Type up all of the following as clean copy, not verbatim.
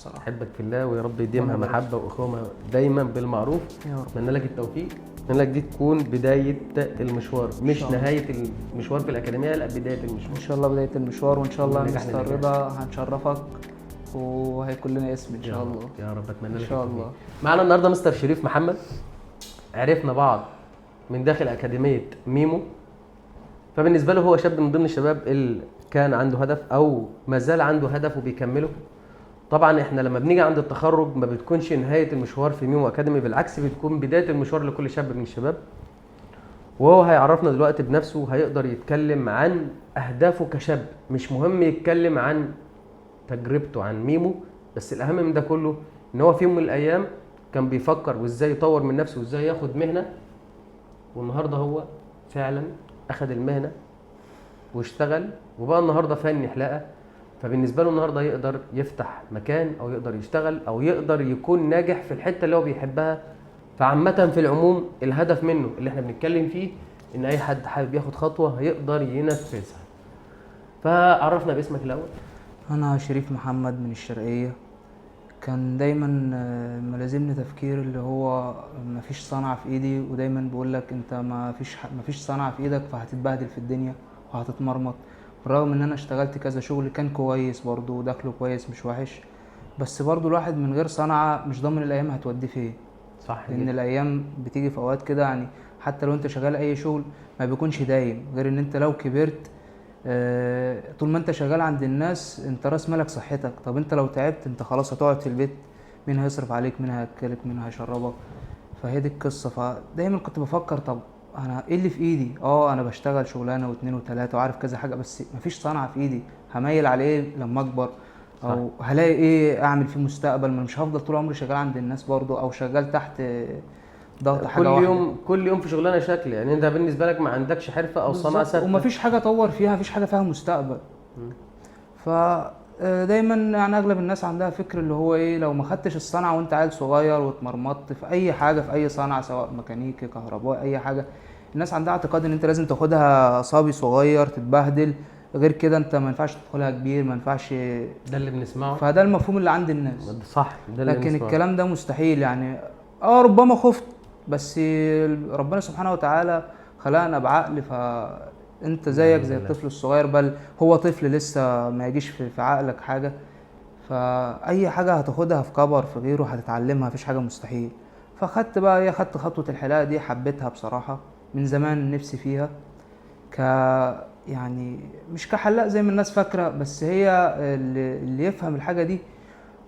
بصراحة. احبك في الله ويا رب يديمها ربنا محبه واخوه دايما بالمعروف. يا رب. اتمنى لك التوفيق، اتمنى لك دي تكون بدايه المشوار مش شاء الله. نهايه المشوار في الاكاديميه، لا بدايه ان المشوار. شاء الله بداية المشوار، وان شاء الله من نجاح مستر لنجاح. رضا هنشرفك وهيكون لنا اسم ان شاء الله. يا رب اتمنى ان لك شاء التوفيق. الله. معنا النهارده مستر شريف محمد، عرفنا بعض من داخل اكاديميه ميمو. فبالنسبه له هو شاب من ضمن الشباب اللي كان عنده هدف او ما زال عنده هدف وبيكمله. طبعا احنا لما بنيجي عند التخرج ما بتكونش نهايه المشوار في ميمو اكاديمي، بالعكس بتكون بدايه المشوار لكل شاب من الشباب. وهو هيعرفنا دلوقتي بنفسه، هيقدر يتكلم عن اهدافه كشاب. مش مهم يتكلم عن تجربته عن ميمو، بس الاهم من ده كله ان هو في يوم من الايام كان بيفكر وازاي يطور من نفسه وازاي ياخد مهنه، والنهارده هو فعلا اخد المهنه واشتغل وبقى النهارده فني حلاقه. فبالنسبه له النهارده يقدر يفتح مكان او يقدر يشتغل او يقدر يكون ناجح في الحته اللي هو بيحبها. فعامه في العموم الهدف منه اللي احنا بنتكلم فيه ان اي حد حابب ياخد خطوه هيقدر ينفذها. فعرفنا باسمك الاول. انا شريف محمد من الشرقية. كان دايما ملازمني تفكير اللي هو مفيش صنعة في ايدي، ودايما بقول لك انت مفيش صنعة في ايدك فهتتبهدل في الدنيا وهتتمرمط. بالرغم ان انا اشتغلت كذا شغل كان كويس برضو ودخله كويس مش وحش، بس برضو الواحد من غير صنعة مش ضامن الايام هتوديه فين. صح لان جدا. الايام بتيجي في اوقات كده، يعني حتى لو انت شغال اي شغل ما بيكونش دايم، غير ان انت لو كبرت طول ما انت شغال عند الناس انت راس مالك صحتك. طب انت لو تعبت انت خلاص هتقعد في البيت، مين هيصرف عليك، مين هياكلك، مين هيشربك؟ فهي دي القصه. فدايما كنت بفكر طب انا ايه اللي في ايدي؟ انا بشتغل شغلانه واثنين وثلاثه وعارف كذا حاجه، بس مفيش صنعه في ايدي. هميل على ايه لما اكبر؟ او هلاقي ايه اعمل في المستقبل؟ ما مش هفضل طول عمري شغال عند الناس برضو او شغال تحت ضغط حاجه كل واحده. يوم كل يوم في شغلانه شكل، يعني انت بالنسبه لك ما عندكش حرفه او صنعه بالظبط، ثابته. ومفيش حاجه اطور فيها، مفيش حاجه فيها مستقبل. فدايما يعني اغلب الناس عندها فكر اللي هو ايه، لو ما خدتش الصنعه وانت عيل صغير واتمرمطت في اي حاجه، في اي صنعه سواء ميكانيكي كهربائي اي حاجه، الناس عندها اعتقاد ان انت لازم تاخدها صبي صغير تتبهدل، غير كده انت ما ينفعش تدخلها كبير، ما ينفعش. ده اللي بنسمعه. فده المفهوم اللي عند الناس. صح، ده اللي لكن بنسمعه. الكلام ده مستحيل يعني. ربما خفت، بس ربنا سبحانه وتعالى خلقنا بعقل، فانت زيك زي الطفل الصغير، بل هو طفل لسه ما يجيش في عقلك حاجة. فأي حاجة هتاخدها في كبر في غيره هتتعلمها، مفيش حاجة مستحيل. فخدت بقى خدت خطوة الحلاقة دي، حبيتها بصراحة من زمان نفسي فيها. ك يعني مش كحلاق زي ما الناس فاكرة، بس هي اللي يفهم الحاجة دي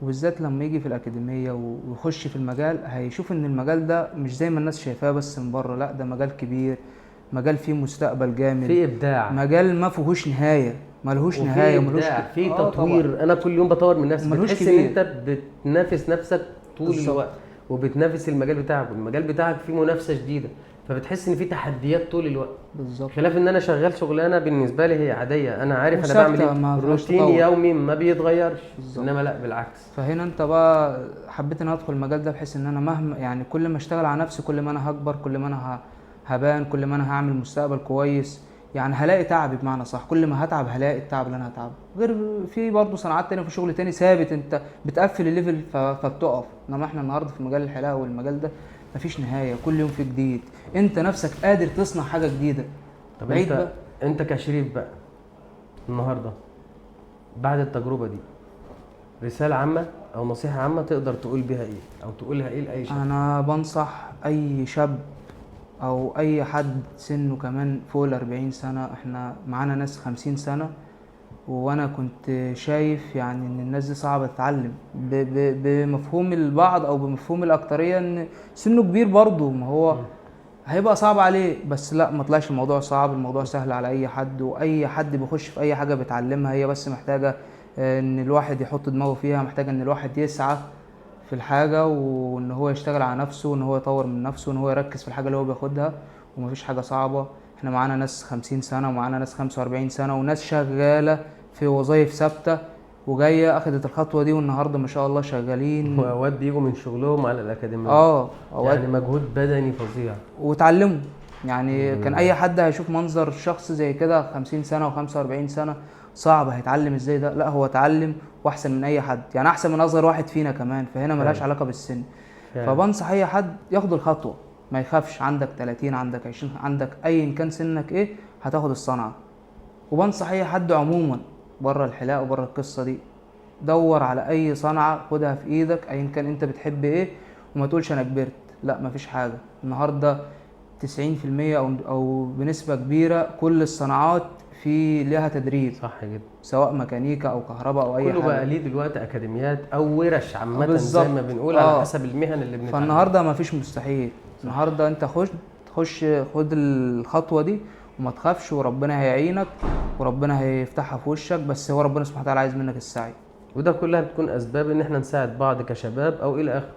وبالذات لما يجي في الأكاديمية ويخش في المجال هيشوف إن المجال ده مش زي ما الناس شايفاه بس من بره، لأ ده مجال كبير، مجال فيه مستقبل جامد، في ابداع، مجال ما فيهوش نهاية، ملهوش نهاية، ملهوش في طبعا. تطوير. انا كل يوم بطور من نفسي، ملهوش بتحس ان كبير. انت بتنافس نفسك طول بالظبط. الوقت وبتنافس المجال بتاعك، والمجال بتاعك فيه منافسه شديده، فبتحس ان في تحديات طول الوقت. بالظبط. خلاف ان انا شغال شغلانه بالنسبه لي هي عاديه، انا عارف انا وثابتة، بعمل ما ايه، فيهاش روتين تطور. يومي ما بيتغيرش. بالظبط. انما لا بالعكس. فهنا انت بقى حبيت ان أنا ادخل المجال ده بحيث ان انا مهما يعني كل ما اشتغل على نفسي كل ما انا هكبر، كل ما انا هبان، كل ما انا هعمل مستقبل كويس. يعني هلاقي تعبي بمعنى صح، كل ما هتعب هلاقي التعب اللي انا هتعبه. غير في برضه صناعات تانية، في شغل تاني ثابت انت بتقفل الليفل فبتقف. انما احنا النهارده في مجال الحلاقه والمجال ده مفيش نهايه، كل يوم في جديد، انت نفسك قادر تصنع حاجه جديده. طب بعيد بقى. انت كشريف بقى النهارده بعد التجربه دي، رساله عامه او نصيحه عامه تقدر تقول بيها ايه او تقولها ايه لاي شاب؟ انا بنصح اي شاب او اي حد سنه كمان فوق ال40 سنة. احنا معانا ناس 50 سنة، وانا كنت شايف يعني ان الناس دي صعبة تتعلم بمفهوم البعض او بمفهوم الاكترية ان سنه كبير برضه، ما هو هيبقى صعب عليه. بس لا، ما طلعش الموضوع صعب، الموضوع سهل على اي حد، واي حد بيخش في اي حاجة بيتعلمها. هي بس محتاجة ان الواحد يحط دماغه فيها، محتاجة ان الواحد يسعى في الحاجة، وان هو يشتغل على نفسه، وان هو يطور من نفسه، وان هو يركز في الحاجة اللي هو بياخدها. ومفيش حاجة صعبة. احنا معانا ناس 50 سنة ومعانا ناس 45 سنة وناس شغالة في وظائف ثابتة وجاية اخدت الخطوة دي، والنهاردة ما شاء الله شغالين. واوقات بيجوا من شغلهم على الاكاديميه. اوقات يعني مجهود بدني فظيع. وتعلموا. يعني كان اي حد هيشوف منظر شخص زي كده 50 سنة و45 سنة صعب، هيتعلم ازاي ده؟ لا، هو اتعلم واحسن من اي حد، يعني احسن من اصغر واحد فينا كمان، فهنا ملهاش فعلا. علاقه بالسن. فعلا. فبنصح اي حد ياخد الخطوه، ما يخافش، عندك 30 عندك 20 عندك ايا كان سنك ايه هتاخد الصنعه. وبنصح اي حد عموما بره الحلاقه وبره القصه دي، دور على اي صنعه خدها في ايدك ايا كان انت بتحب ايه، وما تقولش انا كبرت، لا مفيش حاجه. النهارده 90% او بنسبه كبيره كل الصناعات في ليها تدريب، صح جدا. سواء ميكانيكا او كهرباء او اي كله بقى حاجه. ليه دلوقتي اكاديميات او ورش عامه بالظبط. زي ما بنقول على حسب المهن اللي بنتعلمها. فالنهارده مفيش مستحيل. النهارده انت خش خد الخطوه دي وما تخافش، وربنا هيعينك وربنا هيفتحها في وشك، بس هو ربنا سبحانه وتعالى عايز منك السعي وده كلها بتكون اسباب ان احنا نساعد بعض كشباب او الى اخره.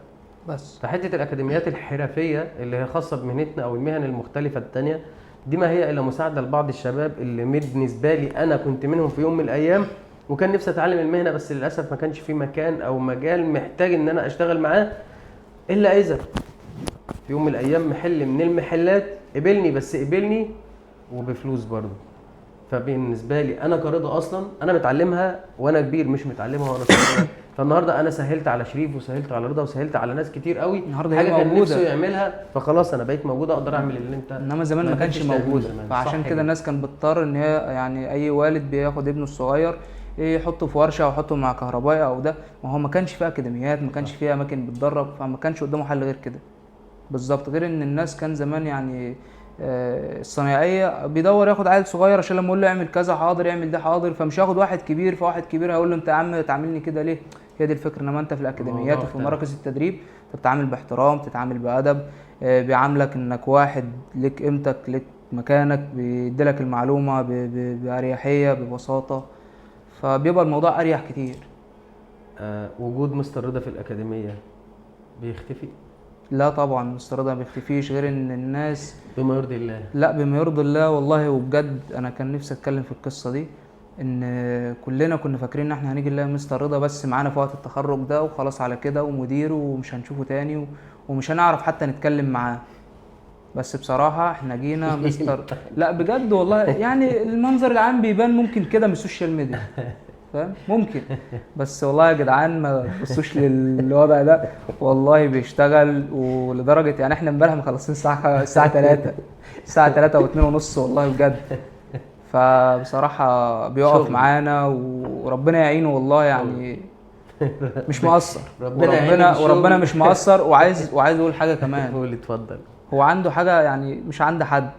بس. فحته الاكاديميات الحرفيه اللي هي خاصه بمهنتنا او المهن المختلفه التانيه دي ما هي الا مساعده لبعض الشباب اللي بالنسبه لي انا كنت منهم في يوم من الايام، وكان نفسي اتعلم المهنه بس للاسف ما كانش في مكان او مجال محتاج ان انا اشتغل معاه، الا اذا في يوم من الايام محل من المحلات قبلني، بس قبلني وبفلوس برضه. فبالنسبه لي انا كرضا اصلا انا متعلمها وانا كبير، مش متعلمها وانا صغير. فالنهارده انا سهلت على شريف وسهلت على رضا وسهلت على ناس كتير قوي النهارده حاجه هي كان موجودة. نفسه يعملها، فخلاص انا بقيت موجود اقدر اعمل اللي انت انما زمان ما كانش قدرتش تعمله موجوده، زمان. فعشان صح كده الناس كانت بتضطر ان هي يعني اي والد بياخد ابنه الصغير يحطه في ورشه او يحطه مع كهربائي او ده، ما هو ما كانش فيه اكاديميات، ما كانش فيه اماكن بتدرب، فما كانش قدامه حل غير كده. بالظبط. غير ان الناس كان زمان يعني الصنايعيه بيدور ياخد عيل صغير عشان لما اقول له اعمل كذا حاضر، يعمل ده حاضر، فمش هياخد واحد كبير، فواحد كبير هيقول له انت يا عم تعاملني كده ليه؟ هي دي الفكره. انما انت في الاكاديميات وفي مراكز التدريب انت بتتعامل باحترام، بتتعامل بادب، بيعاملك انك واحد ليك قيمتك ليك مكانك، بيديلك المعلومه باريحيه ببساطه، فبيبقى الموضوع اريح كتير. وجود مستر رضا في الاكاديميه بيختفي؟ لا طبعا مستر رضا ما بيختفيش، غير ان الناس بما يرضي الله. لا بما يرضي الله والله. وبجد انا كان نفسي اتكلم في القصه دي، ان كلنا كنا فاكرين ان احنا هنيجي نلاقي مستر رضا بس معانا في وقت التخرج ده وخلاص على كده ومدير ومش هنشوفه تاني ومش هنعرف حتى نتكلم معاه. بس بصراحه احنا جينا مستر لا بجد والله، يعني المنظر العام بيبان ممكن كده من السوشيال ميديا، فاهم؟ ممكن. بس والله يا جدعان ما تبصوش للوضع ده، والله بيشتغل. ولدرجه يعني احنا امبارح مخلصين الساعه 3 الساعه 3 و2 ونص والله بجد. فبصراحه بيقف معانا وربنا يعينه والله، يعني مش مقصر. وربنا مش مقصر. وعايز اقول حاجه كمان. قول اتفضل. هو عنده حاجه يعني مش عند حد،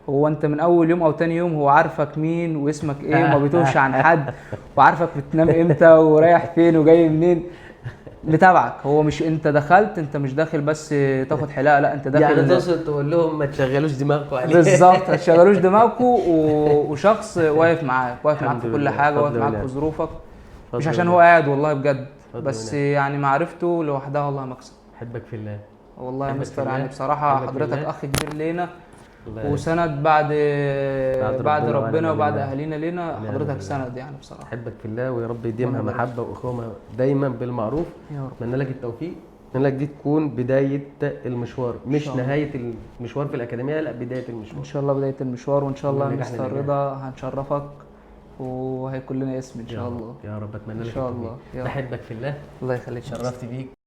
هو انت من اول يوم او تاني يوم هو عارفك مين واسمك ايه وما بيتوهش عن حد، وعارفك بتنام امتى ورايح فين وجاي منين، متابعك. هو مش انت دخلت، انت مش داخل بس تاخد حلاقه، لا انت داخل يعني تقصد تقول لهم ما تشغلوش دماغكم عليه. بالظبط، ما تشغلوش دماغكم. وشخص واقف معاك في كل حاجه، واقف معاك في ظروفك، مش عشان هو قاعد والله بجد، بس يعني معرفته لوحدها والله مكسب. احبك في الله والله يا مستر، يعني بصراحه حضرتك اخ كبير لينا وسند بعد ربنا وبعد اهالينا لينا، حضرتك سند يعني بصراحه. احبك في الله، ويا رب يديمها محبه واخوه دايما بالمعروف. يا رب. اتمنى لك التوفيق، اتمنى لك دي تكون بدايه المشوار مش نهايه المشوار في الاكاديميه، لا بدايه المشوار ان شاء الله بدايه المشوار. وان شاء الله مستر رضا هنشرفك وهيكون لنا اسم ان شاء الله يا رب. اتمنى لك ان شاء الله. احبك في الله. الله يخليك، شرفت بيك.